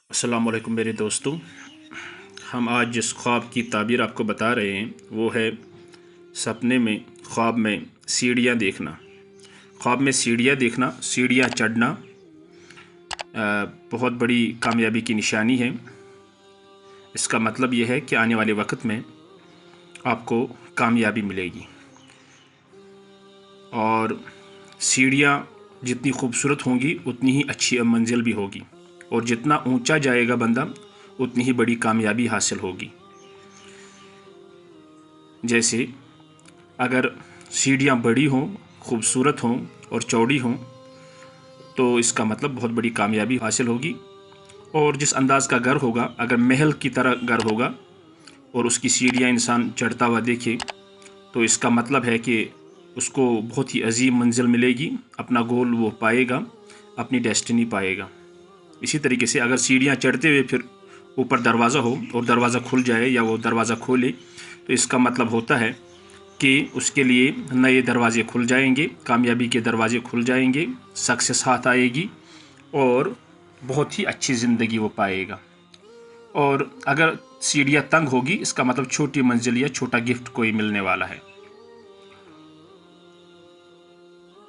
अस्सलाम वालेकुम मेरे दोस्तों। हम आज जिस ख्वाब की ताबीर आपको बता रहे हैं वो है सपने में ख्वाब में सीढ़ियाँ देखना। ख्वाब में सीढ़ियाँ देखना, सीढ़ियाँ चढ़ना बहुत बड़ी कामयाबी की निशानी है। इसका मतलब ये है कि आने वाले वक्त में आपको कामयाबी मिलेगी। और सीढ़ियाँ जितनी खूबसूरत होंगी उतनी ही अच्छी मंजिल भी होगी, और जितना ऊंचा जाएगा बंदा उतनी ही बड़ी कामयाबी हासिल होगी। जैसे अगर सीढ़ियाँ बड़ी हों, खूबसूरत हों और चौड़ी हों तो इसका मतलब बहुत बड़ी कामयाबी हासिल होगी। और जिस अंदाज़ का घर होगा, अगर महल की तरह घर होगा और उसकी सीढ़ियाँ इंसान चढ़ता हुआ देखे तो इसका मतलब है कि उसको बहुत ही अजीम मंजिल मिलेगी, अपना गोल वो पाएगा, अपनी डेस्टिनी पाएगा। इसी तरीके से अगर सीढ़ियाँ चढ़ते हुए फिर ऊपर दरवाज़ा हो और दरवाज़ा खुल जाए या वो दरवाज़ा खोले तो इसका मतलब होता है कि उसके लिए नए दरवाज़े खुल जाएंगे, कामयाबी के दरवाज़े खुल जाएंगे, सक्सेस हाथ आएगी और बहुत ही अच्छी ज़िंदगी वो पाएगा। और अगर सीढ़ियाँ तंग होगी इसका मतलब छोटी मंजिल या छोटा गिफ्ट कोई मिलने वाला है।